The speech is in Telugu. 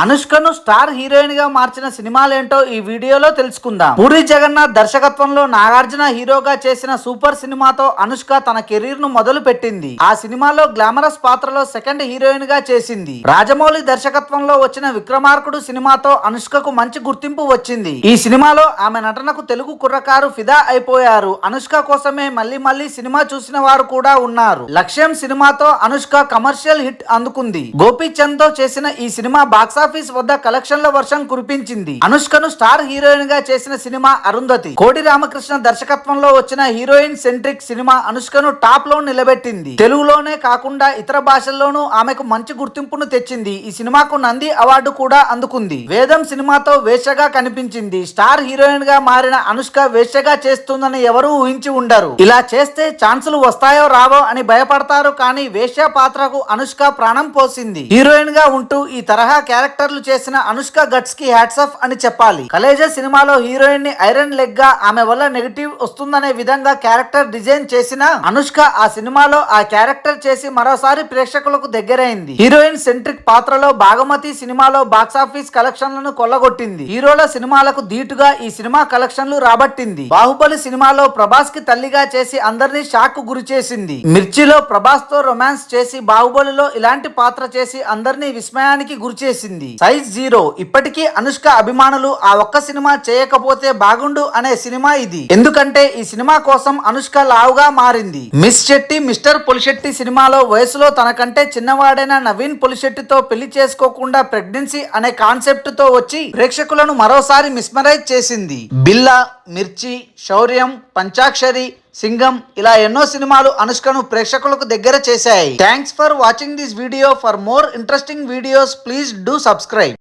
అనుష్కను స్టార్ హీరోయిన్ గా మార్చిన సినిమాలేంటో ఈ వీడియోలో తెలుసుకుందాం. పూరి జగన్నాథ్ దర్శకత్వంలో నాగార్జున హీరోగా చేసిన సూపర్ సినిమాతో అనుష్క తన కెరీర్ ను మొదలు పెట్టింది. ఆ సినిమాలో గ్లామరస్ పాత్రలో సెకండ్ హీరోయిన్ గా చేసింది. రాజమౌళి దర్శకత్వంలో వచ్చిన విక్రమార్కుడు సినిమాతో అనుష్కకు మంచి గుర్తింపు వచ్చింది. ఈ సినిమాలో ఆమె నటనకు తెలుగు కుర్రకారు ఫిదా అయిపోయారు. అనుష్క కోసమే మళ్ళీ మళ్ళీ సినిమా చూసిన వారు కూడా ఉన్నారు. లక్ష్యం సినిమాతో అనుష్క కమర్షియల్ హిట్ అందుకుంది. గోపీచంద్ తో చేసిన ఈ సినిమా బాక్సాఫీస్ వద్ద కలెక్షన్ల వర్షం కురిపించింది. అనుష్కను స్టార్ హీరోయిన్ గా చేసిన సినిమా అరుంధతి. కోడి రామకృష్ణ దర్శకత్వంలో వచ్చిన హీరోయిన్ సెంట్రిక్ సినిమా అనుష్కను టాప్ లో నిలబెట్టింది. తెలుగులోనే కాకుండా ఇతర భాషల్లోనూ ఆమెకు మంచి గుర్తింపును తెచ్చింది. ఈ సినిమాకు నంది అవార్డు కూడా అందుకుంది. వేదం సినిమాతో వేశ్యగా కనిపించింది. స్టార్ హీరోయిన్ గా మారిన అనుష్క వేశ్యగా చేస్తుందని ఎవరూ ఊహించి ఉండరు. ఇలా చేస్తే ఛాన్సులు వస్తాయో రావో అని భయపడతారు. కానీ వేశ్య పాత్రకు అనుష్క ప్రాణం పోసింది. హీరోయిన్ గా ఉంటూ ఈ తరహా క్యారెక్టర్లు చేసిన అనుష్క గట్స్ కి హ్యాట్స్ ఆఫ్ అని చెప్పాలి. కలేజా సినిమాలో హీరోయిన్ ని ఐరన్ లెగ్ గా ఆమె వల్ల నెగటివ్ వస్తుందనే విధంగా క్యారెక్టర్ డిజైన్ చేసిన అనుష్క ఆ సినిమాలో ఆ క్యారెక్టర్ చేసి మరోసారి ప్రేక్షకులకు దగ్గరైంది. హీరోయిన్ సెంట్రిక్ పాత్రలో భాగమతి సినిమాలో బాక్సాఫీస్ కలెక్షన్లను కొల్లగొట్టింది. హీరోల సినిమాలకు ధీటుగా ఈ సినిమా కలెక్షన్లు రాబట్టింది. బాహుబలి సినిమాలో ప్రభాస్ కి తల్లిగా చేసి అందరినీ షాక్ కు గురి చేసింది. మిర్చిలో ప్రభాస్ తో రొమాన్స్ చేసి బాహుబలిలో ఇలాంటి పాత్ర చేసి అందరినీ విస్మయానికి గురి చేసింది. సైజ్ 0. ఇప్పటికీ అనుష్క అభిమానులు ఆ ఒక్క సినిమా చేయకపోతే బాగుండు అనే సినిమా ఇది. ఎందుకంటే ఈ సినిమా కోసం అనుష్క లావుగా మారింది. మిస్ శెట్టి మిస్టర్ పులిశెట్టి సినిమాలో వయసులో తనకంటే చిన్నవాడైన నవీన్ పులిశెట్టితో పెళ్లి చేసుకోకుండా ప్రెగ్నెన్సీ అనే కాన్సెప్ట్ తో వచ్చి ప్రేక్షకులను మరోసారి మిస్మరైజ్ చేసింది. బిల్లా, మిర్చి, శౌర్యం, పంచాక్షరి, సింగం ఇలా ఎన్నో సినిమాలు అనుష్కను ప్రేక్షకులకు దగ్గర చేశాయి. Thanks for watching this video. For more interesting videos please do subscribe.